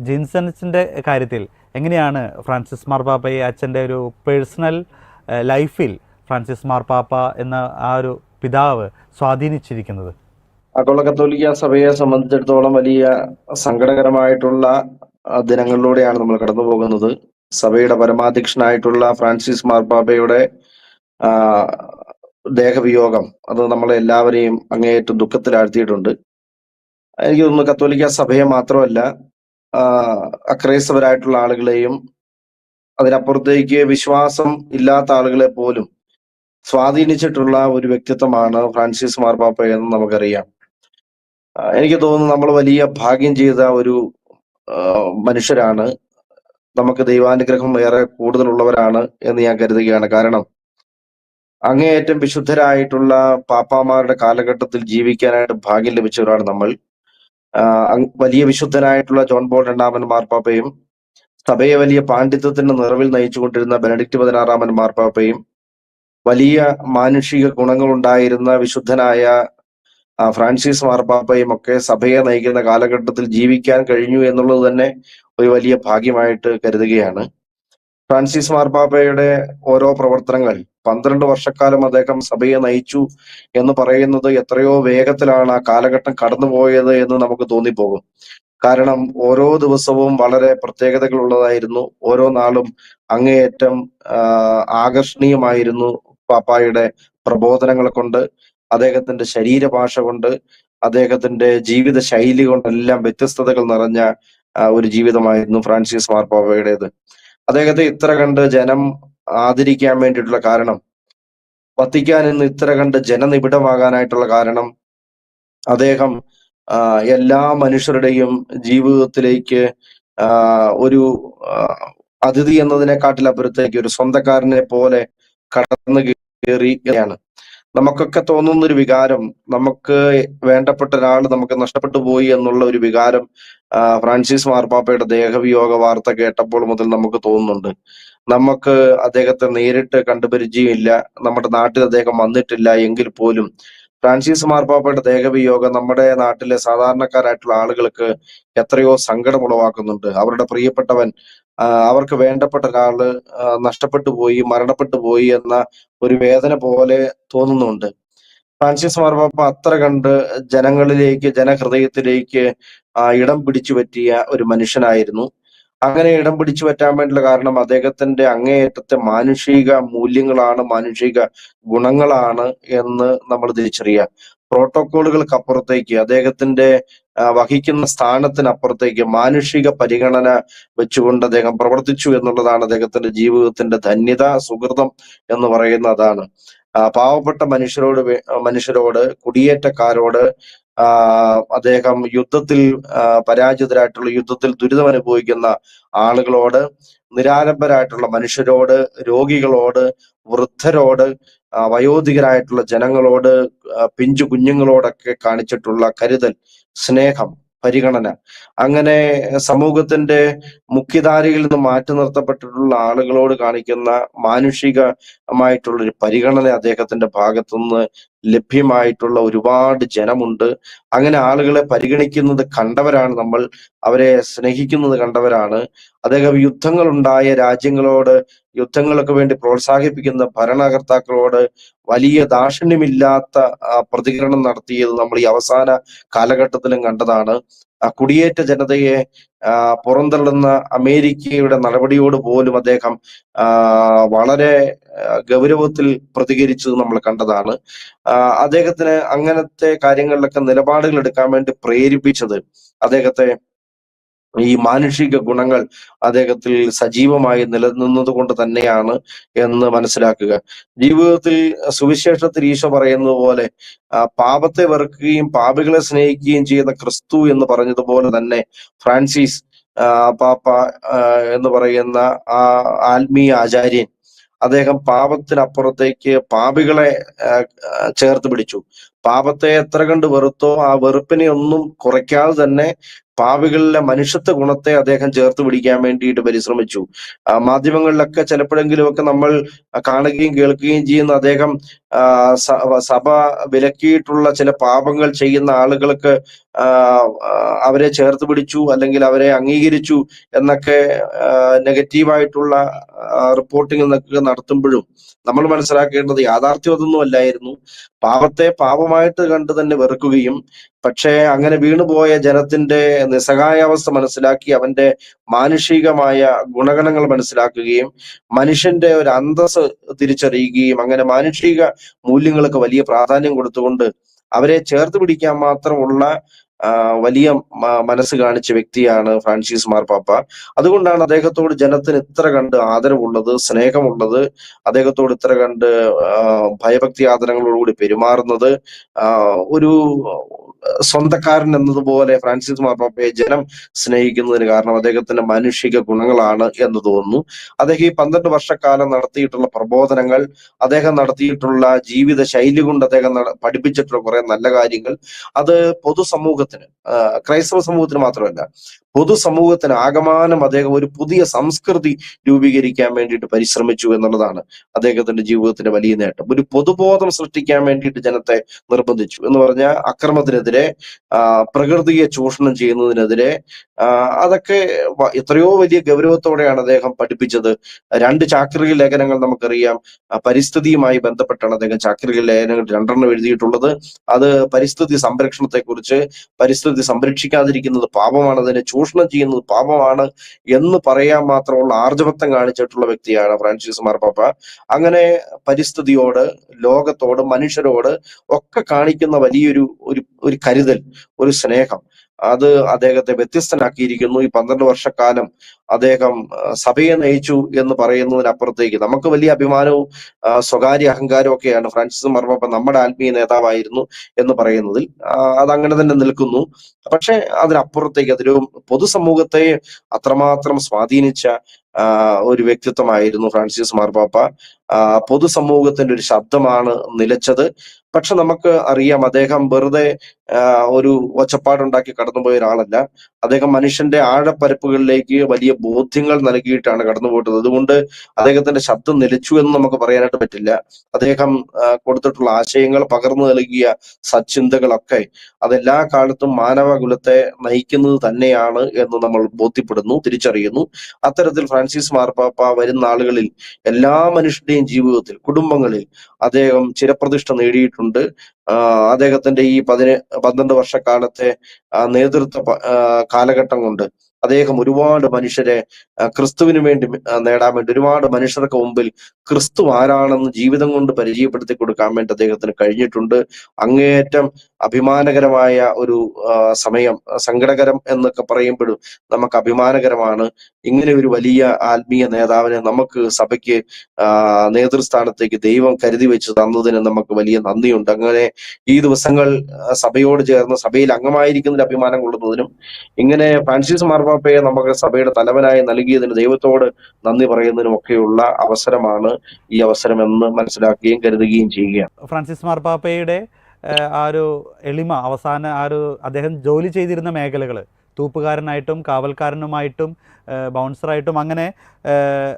ജിൻസൺസിൻ്റെ കാര്യത്തിൽ എങ്ങനെയാണ് ഫ്രാൻസിസ് മാർപ്പാപ്പയെ അച്ഛൻ്റെ ഒരു പേഴ്സണൽ ലൈഫിൽ ഫ്രാൻസിസ് മാർപ്പാപ്പ എന്ന ആ ഒരു പിതാവ് സ്വാധീനിച്ചിരിക്കുന്നത്? ആഗോള കത്തോലിക്ക സഭയെ സംബന്ധിച്ചിടത്തോളം വലിയ സങ്കടകരമായിട്ടുള്ള ദിനങ്ങളിലൂടെയാണ് നമ്മൾ കടന്നു പോകുന്നത്. സഭയുടെ പരമാധ്യക്ഷനായിട്ടുള്ള ഫ്രാൻസിസ് മാർപ്പാപ്പയുടെ ദേഹവിയോഗം അത് നമ്മളെ എല്ലാവരെയും അങ്ങേയറ്റം ദുഃഖത്തിലാഴ്ത്തിയിട്ടുണ്ട്. എനിക്ക് തോന്നുന്നു കത്തോലിക്ക സഭയെ മാത്രമല്ല അക്രൈസ്തവരായിട്ടുള്ള ആളുകളെയും അതിനപ്പുറത്തേക്ക് വിശ്വാസം ഇല്ലാത്ത ആളുകളെ പോലും സ്വാധീനിച്ചിട്ടുള്ള ഒരു വ്യക്തിത്വമാണ് ഫ്രാൻസിസ് മാർപ്പാപ്പ എന്ന് നമുക്കറിയാം. എനിക്ക് തോന്നുന്നു നമ്മൾ വലിയ ഭാഗ്യം ചെയ്ത ഒരു മനുഷ്യരാണ്. നമുക്ക് ദൈവാനുഗ്രഹം ഏറെ കൂടുതലുള്ളവരാണ് എന്ന് ഞാൻ കരുതുകയാണ്. കാരണം അങ്ങേയറ്റം വിശുദ്ധരായിട്ടുള്ള പാപ്പാമാരുടെ കാലഘട്ടത്തിൽ ജീവിക്കാനായിട്ട് ഭാഗ്യം ലഭിച്ചവരാണ് നമ്മൾ. വലിയ വിശുദ്ധനായിട്ടുള്ള ജോൺ പോൾ രണ്ടാമൻ മാർപ്പാപ്പയും സഭയെ വലിയ പാണ്ഡിത്യത്തിന്റെ നിറവിൽ നയിച്ചുകൊണ്ടിരുന്ന ബെനഡിക്റ്റ് 16 മാർപ്പാപ്പയും വലിയ മാനുഷിക ഗുണങ്ങളുണ്ടായിരുന്ന വിശുദ്ധനായ ഫ്രാൻസിസ് മാർപ്പാപ്പയും ഒക്കെ സഭയെ നയിക്കുന്ന കാലഘട്ടത്തിൽ ജീവിക്കാൻ കഴിഞ്ഞു എന്നുള്ളത് തന്നെ ഒരു വലിയ ഭാഗ്യമായിട്ട് കരുതുകയാണ്. ഫ്രാൻസിസ് മാർപ്പാപ്പയുടെ ഓരോ പ്രവർത്തനങ്ങൾ 12 വർഷക്കാലം അദ്ദേഹം സഭയെ നയിച്ചു എന്ന് പറയുന്നത് എത്രയോ വേഗത്തിലാണ് ആ കാലഘട്ടം കടന്നുപോയത് എന്ന് നമുക്ക് തോന്നിപ്പോകും. കാരണം ഓരോ ദിവസവും വളരെ പ്രത്യേകതകൾ ഉള്ളതായിരുന്നു. ഓരോ നാളും അങ്ങേയറ്റം ആകർഷണീയമായിരുന്നു. പാപ്പായുടെ പ്രബോധനങ്ങൾ കൊണ്ട്, അദ്ദേഹത്തിന്റെ ശരീരഭാഷ കൊണ്ട്, അദ്ദേഹത്തിന്റെ ജീവിത ശൈലി കൊണ്ടെല്ലാം വ്യത്യസ്തതകൾ നിറഞ്ഞ ഒരു ജീവിതമായിരുന്നു ഫ്രാൻസിസ് മാർപ്പാപ്പയുടേത്. അദ്ദേഹത്തെ ഇത്ര കണ്ട് ജനം ആദരിക്കാൻ വേണ്ടിയിട്ടുള്ള കാരണം, വത്തിക്കാൻ ഇന്ന് ഇത്ര കണ്ട് ജനനിബിഡമാകാനായിട്ടുള്ള കാരണം, അദ്ദേഹം എല്ലാ മനുഷ്യരുടെയും ജീവിതത്തിലേക്ക് ഒരു അതിഥി എന്നതിനെക്കാട്ടിലപ്പുറത്തേക്ക് ഒരു സ്വന്തക്കാരനെ പോലെ കടന്നു കയറിയാണ്. നമുക്കൊക്കെ തോന്നുന്ന ഒരു വികാരം, നമുക്ക് വേണ്ടപ്പെട്ട ഒരാൾ നമുക്ക് നഷ്ടപ്പെട്ടു പോയി എന്നുള്ള ഒരു വികാരം ഫ്രാൻസിസ് മാർപ്പാപ്പയുടെ ദേഹവിയോഗ വാർത്ത കേട്ടപ്പോൾ മുതൽ നമുക്ക് തോന്നുന്നുണ്ട്. നമുക്ക് അദ്ദേഹത്തെ നേരിട്ട് കണ്ടുപരിചയമില്ല, നമ്മുടെ നാട്ടിൽ അദ്ദേഹം വന്നിട്ടില്ല എങ്കിൽ പോലും ഫ്രാൻസിസ് മാർപ്പാപ്പയുടെ ദേഹവിയോഗം നമ്മുടെ നാട്ടിലെ സാധാരണക്കാരായിട്ടുള്ള ആളുകൾക്ക് എത്രയോ സങ്കടം ഉളവാക്കുന്നുണ്ട്. അവരുടെ പ്രിയപ്പെട്ടവൻ, അവർക്ക് വേണ്ടപ്പെട്ട ഒരാള് നഷ്ടപ്പെട്ടു പോയി, മരണപ്പെട്ടു പോയി എന്ന ഒരു വേദന പോലെ തോന്നുന്നുണ്ട്. ഫ്രാൻസിസ് മാർപ്പാപ്പ അത്ര കണ്ട് ജനങ്ങളിലേക്ക്, ജനഹൃദയത്തിലേക്ക് ഇടം പിടിച്ചു പറ്റിയ ഒരു മനുഷ്യനായിരുന്നു. അങ്ങനെ ഇടം പിടിച്ചു പറ്റാൻ വേണ്ടിയുള്ള കാരണം അദ്ദേഹത്തിന്റെ അങ്ങേയറ്റത്തെ മാനുഷിക മൂല്യങ്ങളാണ്, മാനുഷിക ഗുണങ്ങളാണ് എന്ന് നമ്മൾ തിരിച്ചറിയുക. പ്രോട്ടോക്കോളുകൾക്ക് അപ്പുറത്തേക്ക്, അദ്ദേഹത്തിന്റെ വഹിക്കുന്ന സ്ഥാനത്തിനപ്പുറത്തേക്ക് മാനുഷിക പരിഗണന വെച്ചുകൊണ്ട് അദ്ദേഹം പ്രവർത്തിച്ചു എന്നുള്ളതാണ് അദ്ദേഹത്തിന്റെ ജീവിതത്തിന്റെ ധന്യത, സുഹൃതം എന്ന് പറയുന്ന അതാണ്. പാവപ്പെട്ട മനുഷ്യരോട്, കുടിയേറ്റക്കാരോട്, അദ്ദേഹം യുദ്ധത്തിൽ പരാജിതരായിട്ടുള്ള, യുദ്ധത്തിൽ ദുരിതം അനുഭവിക്കുന്ന ആളുകളോട്, നിരാലംബരായിട്ടുള്ള മനുഷ്യരോട്, രോഗികളോട്, വൃദ്ധരോട്, വയോധികരായിട്ടുള്ള ജനങ്ങളോട്, പിഞ്ചു കുഞ്ഞുങ്ങളോടൊക്കെ കാണിച്ചിട്ടുള്ള കരുതൽ, സ്നേഹം, പരിഗണന, അങ്ങനെ സമൂഹത്തിന്റെ മുഖ്യധാരയിൽ നിന്ന് മാറ്റി നിർത്തപ്പെട്ടിട്ടുള്ള ആളുകളോട് കാണിക്കുന്ന മാനുഷികമായിട്ടുള്ള ഒരു പരിഗണന അദ്ദേഹത്തിന്റെ ഭാഗത്തുനിന്ന് ലഭ്യമായിട്ടുള്ള ഒരുപാട് ജനമുണ്ട്. അങ്ങനെ ആളുകളെ പരിഗണിക്കുന്നത് കണ്ടവരാണ് നമ്മൾ, അവരെ സ്നേഹിക്കുന്നത് കണ്ടവരാണ്. അദ്ദേഹം യുദ്ധങ്ങളുണ്ടായ രാജ്യങ്ങളോട്, യുദ്ധങ്ങൾക്ക് വേണ്ടി പ്രോത്സാഹിപ്പിക്കുന്ന ഭരണകർത്താക്കളോട് വലിയ ദാക്ഷിണ്യമില്ലാത്ത പ്രതികരണം നടത്തിയത് നമ്മൾ ഈ അവസാന കാലഘട്ടത്തിലും കണ്ടതാണ്. കുടിയേറ്റ ജനതയെ പുറന്തള്ളുന്ന അമേരിക്കയുടെ നടപടിയോട് പോലും അദ്ദേഹം വളരെ ഗൗരവത്തിൽ പ്രതികരിച്ചത് നമ്മൾ കണ്ടതാണ്. അദ്ദേഹത്തിന് അങ്ങനത്തെ കാര്യങ്ങളിലൊക്കെ നിലപാടുകൾ എടുക്കാൻ വേണ്ടി പ്രേരിപ്പിച്ചത് അദ്ദേഹത്തെ ഈ മാനുഷിക ഗുണങ്ങൾ അദ്ദേഹത്തിൽ സജീവമായി നിലനിന്നത് കൊണ്ട് തന്നെയാണ് എന്ന് മനസ്സിലാക്കുക. ജീവിതത്തിൽ സുവിശേഷത്തിൽ ഈശോ പറയുന്നത് പോലെ പാപത്തെ വെറുക്കുകയും പാപികളെ സ്നേഹിക്കുകയും ചെയ്യുന്ന ക്രിസ്തു എന്ന് പറഞ്ഞതുപോലെ തന്നെ ഫ്രാൻസിസ് പാപ്പ എന്ന് പറയുന്ന ആ ആത്മീയ ആചാര്യൻ, അദ്ദേഹം പാപത്തിനപ്പുറത്തേക്ക് പാപികളെ ചേർത്ത് പിടിച്ചു. പാപത്തെ എത്ര കണ്ട് വെറുത്തോ ആ വെറുപ്പിനെ ഒന്നും കുറയ്ക്കാതെ തന്നെ പാപികളിലെ മനുഷ്യത്വ ഗുണത്തെ അദ്ദേഹം ചേർത്ത് പിടിക്കാൻ വേണ്ടിയിട്ട് പരിശ്രമിച്ചു. മാധ്യമങ്ങളിലൊക്കെ ചിലപ്പോഴെങ്കിലും ഒക്കെ നമ്മൾ കാണുകയും കേൾക്കുകയും ചെയ്യുന്ന അദ്ദേഹം സഭ വിലക്കിയിട്ടുള്ള ചില പാപങ്ങൾ ചെയ്യുന്ന ആളുകൾക്ക് അവരെ ചേർത്ത് പിടിച്ചു അല്ലെങ്കിൽ അവരെ അംഗീകരിച്ചു എന്നൊക്കെ നെഗറ്റീവായിട്ടുള്ള റിപ്പോർട്ടിംഗ് എന്നൊക്കെ നടത്തുമ്പോഴും നമ്മൾ മനസ്സിലാക്കേണ്ടത് യാഥാർത്ഥ്യം അതൊന്നും അല്ലായിരുന്നു. പാപത്തെ പാപമായിട്ട് കണ്ട് തന്നെ വെറുക്കുകയും പക്ഷേ അങ്ങനെ വീണുപോയ ജനത്തിന്റെ നിസ്സഹായാവസ്ഥ മനസ്സിലാക്കി അവന്റെ മാനുഷികമായ ഗുണഗണങ്ങൾ മനസ്സിലാക്കുകയും മനുഷ്യന്റെ ഒരു അന്തസ്സ് തിരിച്ചറിയുകയും അങ്ങനെ മാനുഷിക മൂല്യങ്ങൾക്ക് വലിയ പ്രാധാന്യം കൊടുത്തുകൊണ്ട് അവരെ ചേർത്ത് പിടിക്കാൻ മാത്രമുള്ള വലിയ മനസ്സ് കാണിച്ച വ്യക്തിയാണ് ഫ്രാൻസിസ് മാർപ്പാപ്പ. അതുകൊണ്ടാണ് അദ്ദേഹത്തോട് ജനത്തിന് ഇത്ര കണ്ട് ആദരവുള്ളത്, സ്നേഹമുള്ളത്, അദ്ദേഹത്തോട് ഇത്ര കണ്ട് ഭയഭക്തി ആദരങ്ങളോടുകൂടി പെരുമാറുന്നത്. ഒരു സ്വന്തക്കാരൻ എന്നതുപോലെ ഫ്രാൻസിസ് മാർപ്പാപ്പയെ ജനം സ്നേഹിക്കുന്നതിന് കാരണം അദ്ദേഹത്തിന്റെ മാനുഷിക ഗുണങ്ങളാണ് എന്ന് തോന്നുന്നു. അദ്ദേഹം ഈ 12 വർഷക്കാലം നടത്തിയിട്ടുള്ള പ്രബോധനങ്ങൾ, അദ്ദേഹം നടത്തിയിട്ടുള്ള ജീവിത ശൈലി കൊണ്ട് അദ്ദേഹം പഠിപ്പിച്ചിട്ടുള്ള കുറെ നല്ല കാര്യങ്ങൾ, അത് പൊതുസമൂഹത്തിന്, ക്രൈസ്തവ സമൂഹത്തിന് മാത്രമല്ല പൊതുസമൂഹത്തിന് ആകമാനം അദ്ദേഹം ഒരു പുതിയ സംസ്കൃതി രൂപീകരിക്കാൻ വേണ്ടിയിട്ട് പരിശ്രമിച്ചു എന്നുള്ളതാണ് അദ്ദേഹത്തിന്റെ ജീവിതത്തിന്റെ വലിയ നേട്ടം. ഒരു പൊതുബോധം സൃഷ്ടിക്കാൻ വേണ്ടിയിട്ട് ജനത്തെ നിർബന്ധിച്ചു എന്ന് പറഞ്ഞാൽ അക്രമത്തിനെതിരെ, പ്രകൃതിയെ ചൂഷണം ചെയ്യുന്നതിനെതിരെ, അതൊക്കെ എത്രയോ വലിയ ഗൗരവത്തോടെയാണ് അദ്ദേഹം പഠിപ്പിച്ചത്. 2 ചാക്രിക ലേഖനങ്ങൾ നമുക്കറിയാം, പരിസ്ഥിതിയുമായി ബന്ധപ്പെട്ടാണ് അദ്ദേഹം ചാക്രിക ലേഖനങ്ങൾ 2 എഴുതിയിട്ടുള്ളത്. അത് പരിസ്ഥിതി സംരക്ഷണത്തെ കുറിച്ച്, പരിസ്ഥിതി സംരക്ഷിക്കാതിരിക്കുന്നത് പാപമാണ്, അതിനെ ചൂഷണം ചെയ്യുന്നത് പാപമാണ് എന്ന് പറയാൻ മാത്രമുള്ള ആർജവത്വം കാണിച്ചിട്ടുള്ള വ്യക്തിയാണ് ഫ്രാൻസിസ് മാർപ്പാപ്പ. അങ്ങനെ പരിസ്ഥിതിയോട്, ലോകത്തോട്, മനുഷ്യരോട് ഒക്കെ കാണിക്കുന്ന വലിയൊരു ഒരു കരുതൽ, ഒരു സ്നേഹം, അത് അദ്ദേഹത്തെ വ്യത്യസ്തനാക്കിയിരിക്കുന്നു. ഈ 12 വർഷക്കാലം അദ്ദേഹം സഭയെ നയിച്ചു എന്ന് പറയുന്നതിനപ്പുറത്തേക്ക് നമുക്ക് വലിയ അഭിമാനവും സ്വകാര്യ അഹങ്കാരവും ഒക്കെയാണ് ഫ്രാൻസിസ് മാർപ്പാപ്പ നമ്മുടെ ആത്മീയ നേതാവായിരുന്നു എന്ന് പറയുന്നതിൽ. അതങ്ങനെ തന്നെ നിൽക്കുന്നു. പക്ഷെ അതിനപ്പുറത്തേക്ക് അതൊരു പൊതുസമൂഹത്തെ അത്രമാത്രം സ്വാധീനിച്ച ഒരു വ്യക്തിത്വമായിരുന്നു ഫ്രാൻസിസ് മാർപ്പാപ്പ. പൊതുസമൂഹത്തിന്റെ ഒരു ശബ്ദമാണ് നിലച്ചത്. പക്ഷെ നമുക്ക് അറിയാം, അദ്ദേഹം വെറുതെ ഒരു ഒച്ചപ്പാടുണ്ടാക്കി കടന്നുപോയ ഒരാളല്ല. അദ്ദേഹം മനുഷ്യന്റെ ആഴപ്പരപ്പുകളിലേക്ക് വലിയ ബോധ്യങ്ങൾ നൽകിയിട്ടാണ് കടന്നുപോയിട്ടത്. അതുകൊണ്ട് അദ്ദേഹത്തിന്റെ ശബ്ദം നിലച്ചു എന്ന് നമുക്ക് പറയാനായിട്ട് പറ്റില്ല. അദ്ദേഹം കൊടുത്തിട്ടുള്ള ആശയങ്ങൾ, പകർന്നു നൽകിയ സച്ചിന്തകളൊക്കെ അതെല്ലാ കാലത്തും മാനവകുലത്തെ നയിക്കുന്നത് തന്നെയാണ് എന്ന് നമ്മൾ ബോധ്യപ്പെടുന്നു, തിരിച്ചറിയുന്നു. അത്തരത്തിൽ ഫ്രാൻസിസ് മാർപ്പാപ്പ വരുന്ന ആളുകളിൽ എല്ലാ മനുഷ്യരുടെയും ജീവിതത്തിൽ, കുടുംബങ്ങളിൽ അദ്ദേഹം ചിരപ്രതിഷ്ഠ നേടിയിട്ടുണ്ട്. അദ്ദേഹത്തിന്റെ ഈ 12 വർഷക്കാലത്തെ നേതൃത്വ കാലഘട്ടം കൊണ്ട് അദ്ദേഹം ഒരുപാട് മനുഷ്യരെ ക്രിസ്തുവിന് വേണ്ടി നേടാൻ വേണ്ടി, ഒരുപാട് മനുഷ്യർക്ക് മുമ്പിൽ ക്രിസ്തു ആരാണെന്ന് ജീവിതം കൊണ്ട് പരിചയപ്പെടുത്തി കൊടുക്കാൻ വേണ്ടി അദ്ദേഹത്തിന് കഴിഞ്ഞിട്ടുണ്ട്. അങ്ങേയറ്റം അഭിമാനകരമായ ഒരു സമയം, സങ്കടകരം എന്നൊക്കെ പറയുമ്പോഴും നമുക്ക് അഭിമാനകരമാണ്. ഇങ്ങനെ ഒരു വലിയ ആത്മീയ നേതാവിനെ നമുക്ക് സഭയ്ക്ക് നേതൃസ്ഥാനത്തേക്ക് ദൈവം കരുതി വെച്ച് തന്നതിന് നമുക്ക് വലിയ നന്ദിയുണ്ട്. അങ്ങനെ ഈ ദിവസങ്ങൾ സഭയോട് ചേർന്ന് സഭയിൽ അംഗമായിരിക്കുന്നതിൽ അഭിമാനം കൊള്ളുന്നതിനും ഇങ്ങനെ ഫ്രാൻസിസ് മാർപ്പാപ്പയെ നമുക്ക് സഭയുടെ തലവനായി നൽകിയതിന് ദൈവത്തോട് നന്ദി പറയുന്നതിനും ഒക്കെയുള്ള അവസരമാണ് ഈ അവസരം എന്ന് മനസ്സിലാക്കുകയും കരുതുകയും ചെയ്യുകയാണ്. ഫ്രാൻസിസ് മാർപ്പാപ്പയുടെ ആ ഒരു എളിമ, അവസാന ആ ഒരു അദ്ദേഹം ജോലി ചെയ്തിരുന്ന മേഖലകൾ, തൂപ്പുകാരനായിട്ടും കാവൽക്കാരനുമായിട്ടും ബൗൺസറായിട്ടും, അങ്ങനെ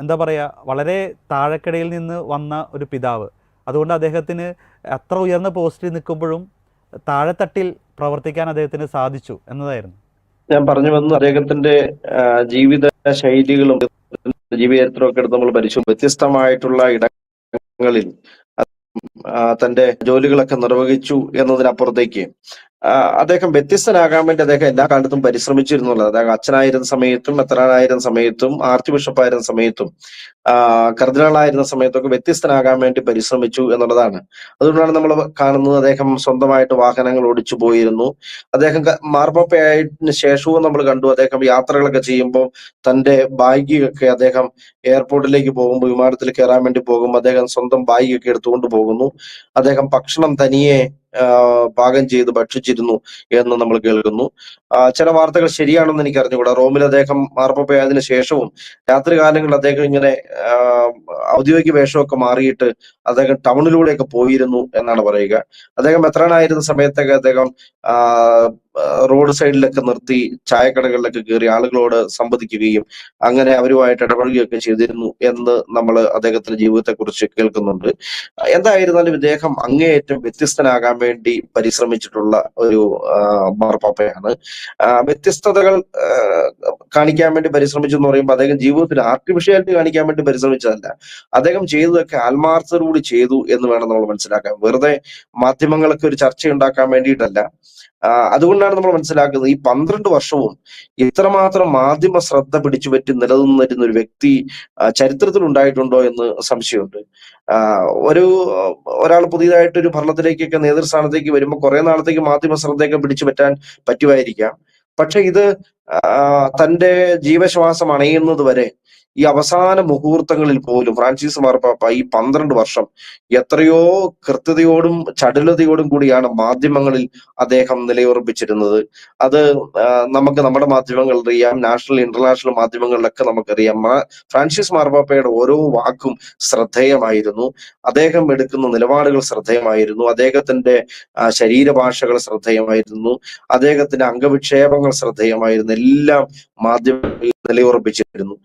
എന്താ പറയുക, വളരെ താഴെക്കിടയിൽ നിന്ന് വന്ന ഒരു പിതാവ്. അതുകൊണ്ട് അദ്ദേഹത്തിന് അത്ര ഉയർന്ന പോസ്റ്റിൽ നിൽക്കുമ്പോഴും താഴെത്തട്ടിൽ പ്രവർത്തിക്കാൻ അദ്ദേഹത്തിന് സാധിച്ചു എന്നതായിരുന്നു. ഞാൻ പറഞ്ഞു വന്നു, അദ്ദേഹത്തിന്റെ ജീവിത ശൈലികളും ജീവചരിത്രവും ഒക്കെ എടുത്ത് നമ്മൾ പരിശോധിക്കും. വ്യത്യസ്തമായിട്ടുള്ള ഇടങ്ങളിൽ തന്റെ ജോലികളൊക്കെ നിർവഹിച്ചു എന്നതിനപ്പുറത്തേക്ക് അദ്ദേഹം വ്യത്യസ്തനാകാൻ വേണ്ടി അദ്ദേഹം എല്ലാ കാലത്തും പരിശ്രമിച്ചിരുന്നുള്ളത്. അദ്ദേഹം അച്ഛനായിരുന്ന സമയത്തും, മെത്രാനായിരുന്ന സമയത്തും, ആർച്ച് ബിഷപ്പായിരുന്ന സമയത്തും, കർദിനാളായിരുന്ന സമയത്തൊക്കെ വ്യത്യസ്തനാകാൻ വേണ്ടി പരിശ്രമിച്ചു എന്നുള്ളതാണ്. അതുകൊണ്ടാണ് നമ്മൾ കാണുന്നത് അദ്ദേഹം സ്വന്തമായിട്ട് വാഹനങ്ങൾ ഓടിച്ചു പോയിരുന്നു. അദ്ദേഹം മാർപ്പാപ്പയായതിനു ശേഷവും നമ്മൾ കണ്ടു, അദ്ദേഹം യാത്രകളൊക്കെ ചെയ്യുമ്പോൾ തന്റെ ബാഗൊക്കെ അദ്ദേഹം എയർപോർട്ടിലേക്ക് പോകുമ്പോൾ, വിമാനത്തിൽ കയറാൻ വേണ്ടി പോകുമ്പോൾ അദ്ദേഹം സ്വന്തം ബാഗൊക്കെ എടുത്തുകൊണ്ട് പോകുന്നു. അദ്ദേഹം ഭക്ഷണം തനിയെ പാകം ചെയ്ത് ഭക്ഷിച്ചിരുന്നു എന്ന് നമ്മൾ കേൾക്കുന്നു. ചില വാർത്തകൾ ശരിയാണെന്ന് എനിക്ക് അറിഞ്ഞുകൂടാ. റോമിൽ അദ്ദേഹം മാർപ്പാപ്പയായതിനു ശേഷവും രാത്രി കാലങ്ങളിൽ അദ്ദേഹം ഇങ്ങനെ ഔദ്യോഗിക വേഷമൊക്കെ മാറിയിട്ട് അദ്ദേഹം ടൗണിലൂടെയൊക്കെ പോയിരുന്നു എന്നാണ് പറയുക. അദ്ദേഹം മെത്രാനായിരുന്ന സമയത്തൊക്കെ അദ്ദേഹം ആ, റോഡ് സൈഡിലൊക്കെ നിർത്തി ചായക്കടകളിലൊക്കെ കയറി ആളുകളോട് സംവദിക്കുകയും അങ്ങനെ അവരുമായിട്ട് ഇടപഴകുകയൊക്കെ ചെയ്തിരുന്നു എന്ന് നമ്മൾ അദ്ദേഹത്തിന്റെ ജീവിതത്തെ കുറിച്ച് കേൾക്കുന്നുണ്ട്. എന്തായിരുന്നാലും ഇദ്ദേഹം അങ്ങേയറ്റം വ്യത്യസ്തനാകാൻ വേണ്ടി പരിശ്രമിച്ചിട്ടുള്ള ഒരു മാർപ്പാപ്പയാണ്. വ്യത്യസ്തതകൾ കാണിക്കാൻ വേണ്ടി പരിശ്രമിച്ചു എന്ന് പറയുമ്പോൾ അദ്ദേഹം ജീവിതത്തിൽ ആർട്ടിഫിഷ്യാലിറ്റി കാണിക്കാൻ വേണ്ടി പരിശ്രമിച്ചതല്ല. അദ്ദേഹം ചെയ്തതൊക്കെ ആത്മാർത്ഥതയോടുകൂടി ചെയ്തു എന്ന് വേണം നമ്മൾ മനസ്സിലാക്കാൻ. വെറുതെ മാധ്യമങ്ങളൊക്കെ ഒരു ചർച്ച ഉണ്ടാക്കാൻ വേണ്ടിയിട്ടല്ല. അതുകൊണ്ടാണ് നമ്മൾ മനസ്സിലാക്കുന്നത് ഈ 12 വർഷവും ഇത്രമാത്രം മാധ്യമ ശ്രദ്ധ പിടിച്ചുപറ്റി നിലനിന്നിരുന്ന ഒരു വ്യക്തി ചരിത്രത്തിൽ ഉണ്ടായിട്ടുണ്ടോ എന്ന് സംശയമുണ്ട്. ഒരു ഒരാൾ പുതിയതായിട്ട് ഒരു ഭരണത്തിലേക്കൊക്കെ നേതൃസ്ഥാനത്തേക്ക് വരുമ്പോൾ കുറെ നാളത്തേക്ക് മാധ്യമ ശ്രദ്ധയൊക്കെ പിടിച്ചു പറ്റാൻ പറ്റുമായിരിക്കാം. പക്ഷെ ഇത് തന്റെ ജീവശ്വാസം അണയുന്നത് വരെ ഈ അവസാന മുഹൂർത്തങ്ങളിൽ പോലും ഫ്രാൻസിസ് മാർപ്പാപ്പ ഈ 12 വർഷം എത്രയോ കൃത്യതയോടും ചടുലതയോടും കൂടിയാണ് മാധ്യമങ്ങളിൽ അദ്ദേഹം നിലയുറപ്പിച്ചിരുന്നത്. അത് നമുക്ക് നമ്മുടെ മാധ്യമങ്ങളിൽ അറിയാം, നാഷണൽ ഇന്റർനാഷണൽ മാധ്യമങ്ങളിലൊക്കെ നമുക്കറിയാം. ഫ്രാൻസിസ് മാർപ്പാപ്പയുടെ ഓരോ വാക്കും ശ്രദ്ധേയമായിരുന്നു. അദ്ദേഹം എടുക്കുന്ന നിലപാടുകൾ ശ്രദ്ധേയമായിരുന്നു. അദ്ദേഹത്തിന്റെ ശരീരഭാഷകൾ ശ്രദ്ധേയമായിരുന്നു. അദ്ദേഹത്തിന്റെ അംഗവിക്ഷേപങ്ങൾ ശ്രദ്ധേയമായിരുന്നു. എല്ലാം മാധ്യമങ്ങളിൽ നിലയുറപ്പിച്ചിരുന്നു.